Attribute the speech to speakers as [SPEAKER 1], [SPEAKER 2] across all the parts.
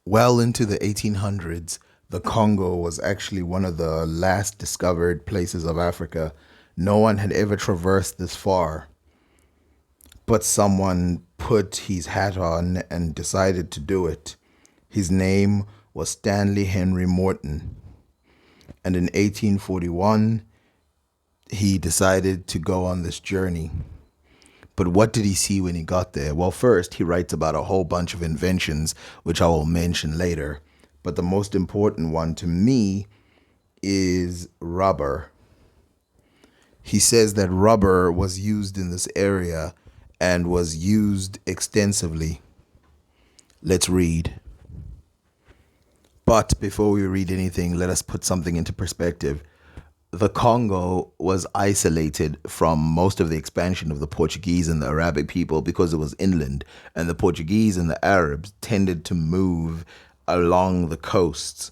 [SPEAKER 1] Well into the 1800s, the Congo was actually one of the last discovered places of Africa. No one had ever traversed this far, but someone put his hat on and decided to do it. His name was Stanley Henry Morton, and in 1841, he decided to go on this journey. But what did he see when he got there? Well, first, he writes about a whole bunch of inventions, which I will mention later. But the most important one to me is rubber. He says that rubber was used in this area and was used extensively. Let's read. But before we read anything, let us put something into perspective. The Congo was isolated from most of the expansion of the Portuguese and the Arabic people because it was inland, and the Portuguese and the Arabs tended to move along the coasts.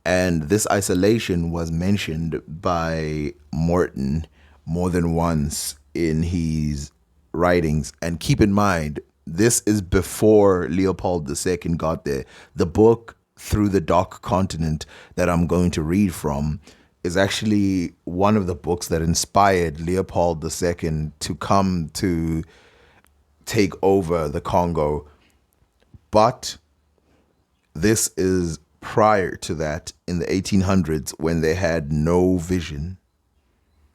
[SPEAKER 1] And this isolation was mentioned by Morton more than once in his writings. And keep in mind, this is before Leopold II got there. The book Through the Dark Continent that I'm going to read from is actually one of the books that inspired Leopold II to come to take over the Congo. But this is prior to that in the 1800s when they had no vision.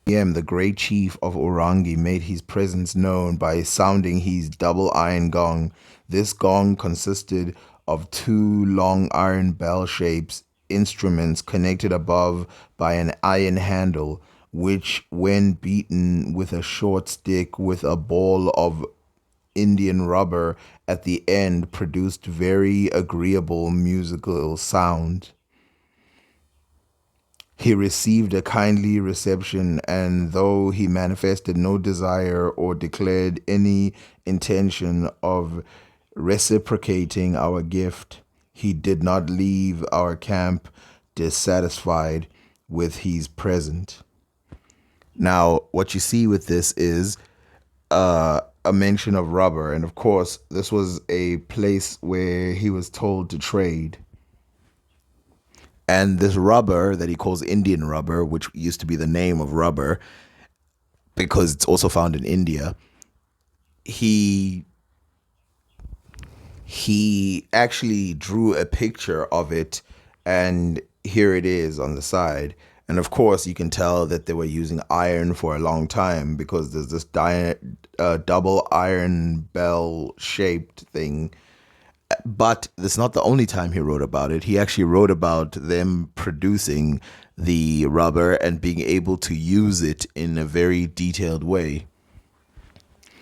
[SPEAKER 1] The great chief of Orangi, made his presence known by sounding his double iron gong. This gong consisted of two long iron bell-shaped instruments connected above by an iron handle, which, when beaten with a short stick with a ball of Indian rubber at the end, produced very agreeable musical sound. He received a kindly reception, and though he manifested no desire or declared any intention of reciprocating our gift, he did not leave our camp dissatisfied with his present. Now, what you see with this is a mention of rubber, and of course, this was a place where he was told to trade. And this rubber that he calls Indian rubber, which used to be the name of rubber because it's also found in India, he he actually drew a picture of it, and here it is on the side. And of course, you can tell that they were using iron for a long time because there's this double iron bell shaped thing. But that's not the only time he wrote about it. He actually wrote about them producing the rubber and being able to use it in a very detailed way.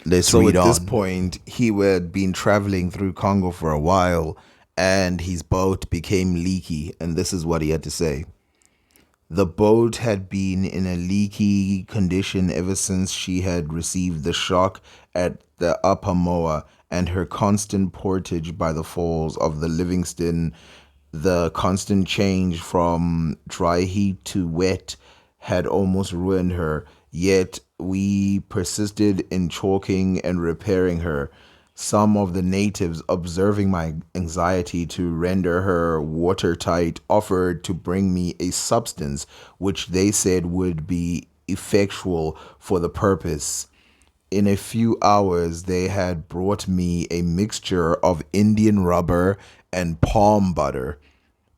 [SPEAKER 1] Let's read on. So at this point, he had been traveling through Congo for a while, and his boat became leaky, and this is what he had to say. The boat had been in a leaky condition ever since she had received the shock at the Upper Moa and her constant portage by the falls of the Livingston. The constant change from dry heat to wet had almost ruined her, yet we persisted in chalking and repairing her. Some of the natives, observing my anxiety to render her watertight, offered to bring me a substance which they said would be effectual for the purpose. In a few hours, they had brought me a mixture of Indian rubber and palm butter.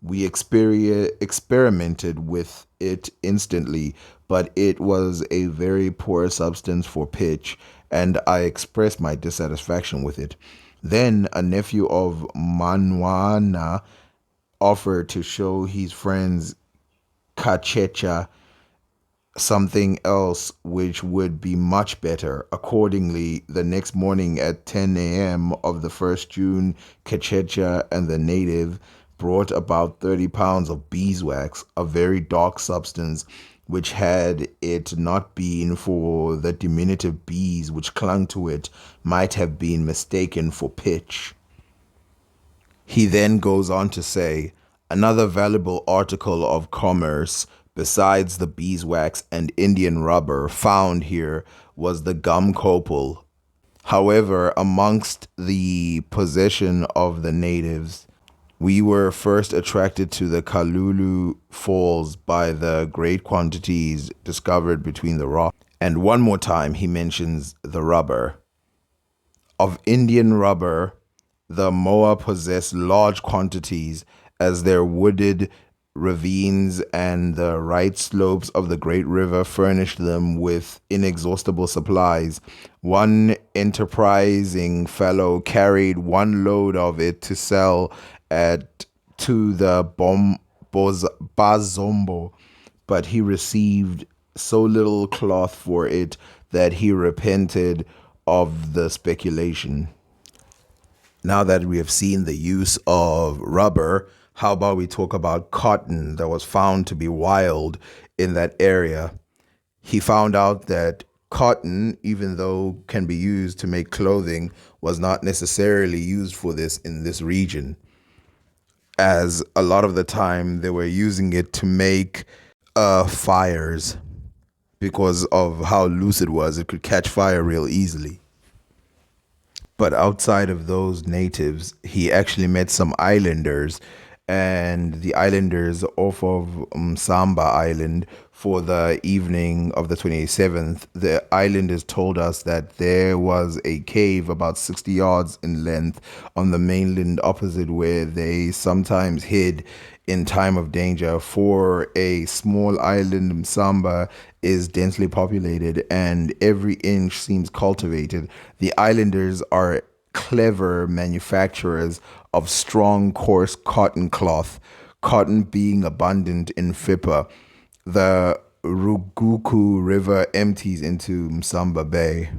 [SPEAKER 1] We experimented with it instantly, but it was a very poor substance for pitch, and I expressed my dissatisfaction with it. Then a nephew of Manwana offered to show his friends Kachecha something else which would be much better. Accordingly, the next morning at 10 a.m. of the 1st June, Kachecha and the native brought about 30 pounds of beeswax, a very dark substance, which, had it not been for the diminutive bees which clung to it, might have been mistaken for pitch. He then goes on to say, another valuable article of commerce, besides the beeswax and Indian rubber found here, was the gum copal. However, amongst the possession of the natives, We were first attracted to the Kalulu Falls by the great quantities discovered between the rocks. And one more time, he mentions the rubber. Of Indian rubber, the Moa possess large quantities as their wooded ravines and the right slopes of the great river furnished them with inexhaustible supplies. One enterprising fellow carried one load of it to sell at to the Bazombo, but he received so little cloth for it that he repented of the speculation. Now that we have seen the use of rubber, how about we talk about cotton that was found to be wild in that area? He found out that cotton, even though can be used to make clothing, was not necessarily used for this in this region, as a lot of the time they were using it to make fires because of how loose it was. It could catch fire real easily. But outside of those natives, he actually met some islanders, and the islanders off of Samba Island for the evening of the 27th. The islanders told us that there was a cave about 60 yards in length on the mainland opposite where they sometimes hid in time of danger. For a small island, Msamba is densely populated and every inch seems cultivated. The islanders are clever manufacturers of strong, coarse cotton cloth, cotton being abundant in Fippa. The Ruguku River empties into Msamba Bay.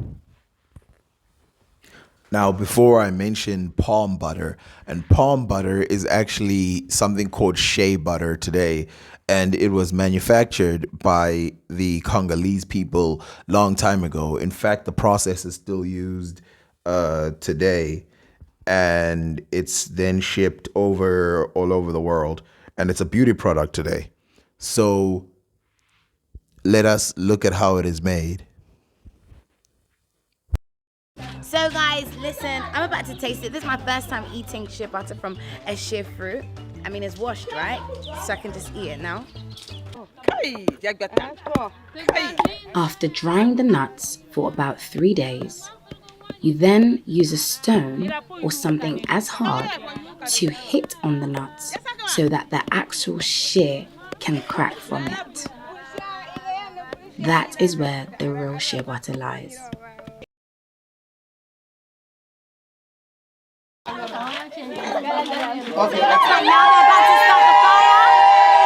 [SPEAKER 1] Now, before I mention palm butter, and palm butter is actually something called shea butter today, and it was manufactured by the Congolese people long time ago. In fact, the process is still used today, and it's then shipped over all over the world, and it's a beauty product today. So let us look at how it is made.
[SPEAKER 2] So guys, listen, I'm about to taste it. This is my first time eating shea butter from a shea fruit. I mean, it's washed, right? So I can just eat it now.
[SPEAKER 3] After drying the nuts for about 3 days, you then use a stone or something as hard to hit on the nuts so that the actual shea can crack from it. That is where the real shea butter lies.
[SPEAKER 2] So now they're about to start the fire.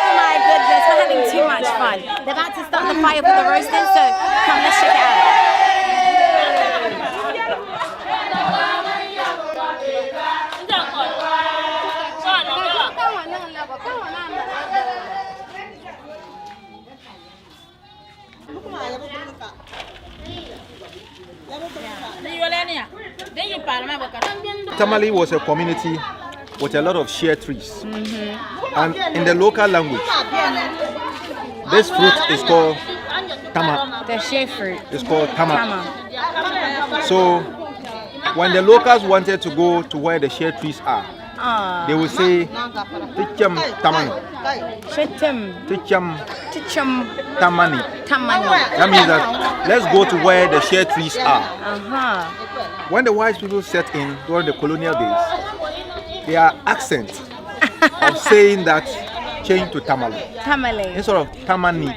[SPEAKER 2] Oh my goodness, we're having too much fun. They're about to start the fire for the roasting, so come, let's check it out.
[SPEAKER 4] Tamale was a community with a lot of shea trees. And in the local language, this fruit is called tama.
[SPEAKER 2] The shea fruit.
[SPEAKER 4] It's called tama. So when the locals wanted to go to where the shea trees are, they would say Ticham Tamani. Ticham Tamani. That means that let's go to where the shea trees are. When the white people set in during the colonial days, their accent of saying that changed to Tamale.
[SPEAKER 2] Tamale.
[SPEAKER 4] Instead of Tamani,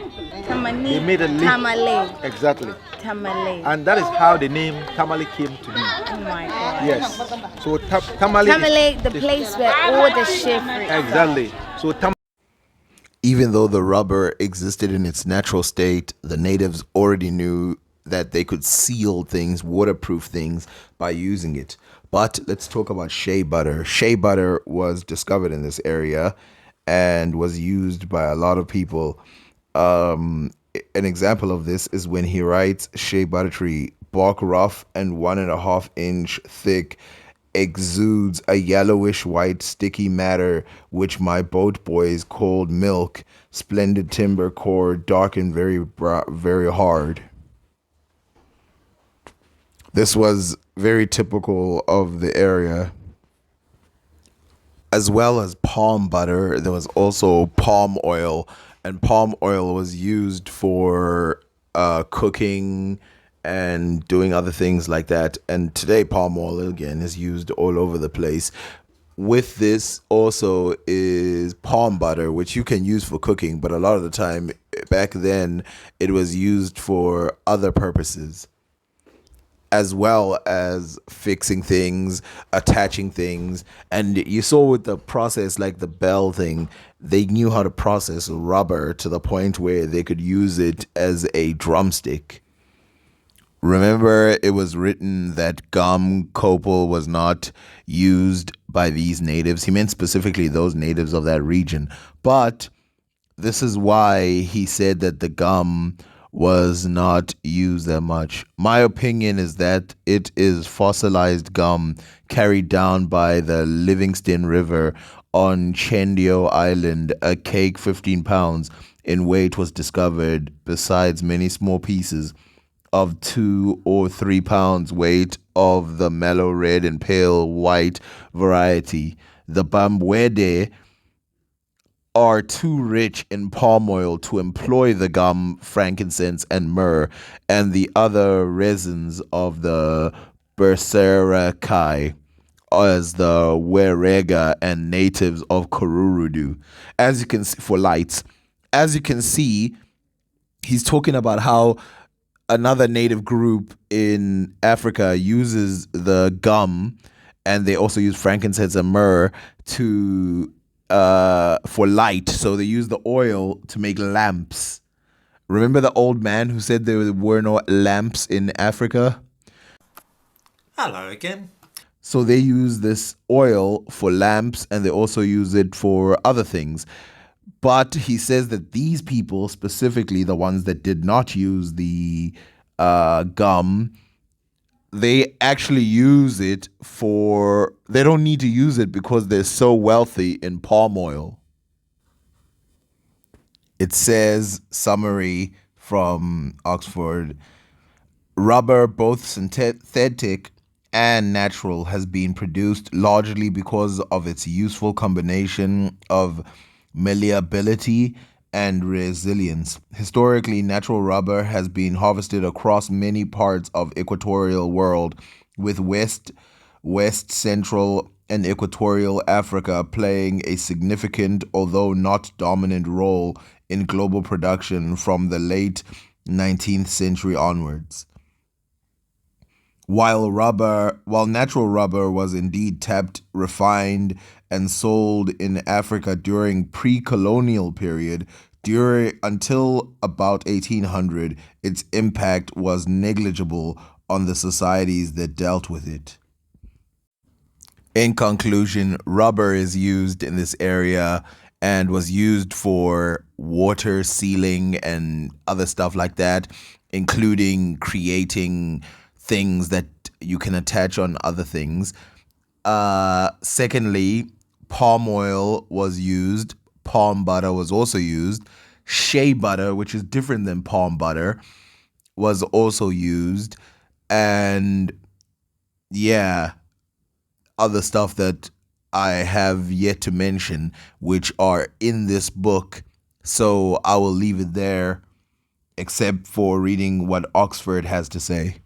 [SPEAKER 4] they made a link.
[SPEAKER 2] Tamale.
[SPEAKER 4] Exactly.
[SPEAKER 2] Tamale.
[SPEAKER 4] And that is how the name Tamale came to be.
[SPEAKER 2] Oh my God.
[SPEAKER 4] Yes. So Tamale.
[SPEAKER 2] Tamale, the place where all the shea fruit.
[SPEAKER 4] Exactly. So
[SPEAKER 1] Even though the rubber existed in its natural state, the natives already knew that they could seal things, waterproof things, by using it. But let's talk about shea butter. Shea butter was discovered in this area and was used by a lot of people. An example of this is when he writes shea butter tree, bark rough and 1.5 inch thick, exudes a yellowish white sticky matter which my boat boys called milk, splendid timber core, dark and very hard. This was very typical of the area. As well as palm butter, there was also palm oil, and palm oil was used for cooking and doing other things like that. And today, palm oil again is used all over the place. With this also is palm butter, which you can use for cooking, but a lot of the time back then it was used for other purposes, as well as fixing things, attaching things. And you saw with the process, like the bell thing, they knew how to process rubber to the point where they could use it as a drumstick. Remember, it was written that gum copal was not used by these natives. He meant specifically those natives of that region. But this is why he said that the gum was not used that much. My opinion is that it is fossilized gum carried down by the Livingston River on Chendio Island. A cake 15 pounds in weight was discovered, besides many small pieces of 2 or 3 pounds weight of the mellow red and pale white variety. The Bambwede are too rich in palm oil to employ the gum, frankincense, and myrrh, and the other resins of the Berseracai, as the Werega and natives of Karuru do. As you can see, for lights, as you can see, he's talking about how another native group in Africa uses the gum, and they also use frankincense and myrrh to for light. So they use the oil to make lamps. Remember the old man who said there were no lamps in Africa?
[SPEAKER 5] Hello again.
[SPEAKER 1] So they use this oil for lamps, and they also use it for other things. But he says that these people, specifically the ones that did not use the gum, they actually use it for, they don't need to use it because they're so wealthy in palm oil. It says, summary from Oxford: rubber, both synthetic and natural, has been produced largely because of its useful combination of malleability and resilience. Historically, natural rubber has been harvested across many parts of equatorial world, with West Central and Equatorial Africa playing a significant, although not dominant, role in global production from the late 19th century onwards. While natural rubber was indeed tapped, refined, and sold in Africa during pre-colonial period, until about 1800, its impact was negligible on the societies that dealt with it. In conclusion, rubber is used in this area and was used for water sealing and other stuff like that, including creating things that you can attach on other things. Secondly, palm oil was used. Palm butter was also used. Shea butter, which is different than palm butter, was also used. And yeah, other stuff that I have yet to mention, which are in this book. So I will leave it there, except for reading what Oxford has to say.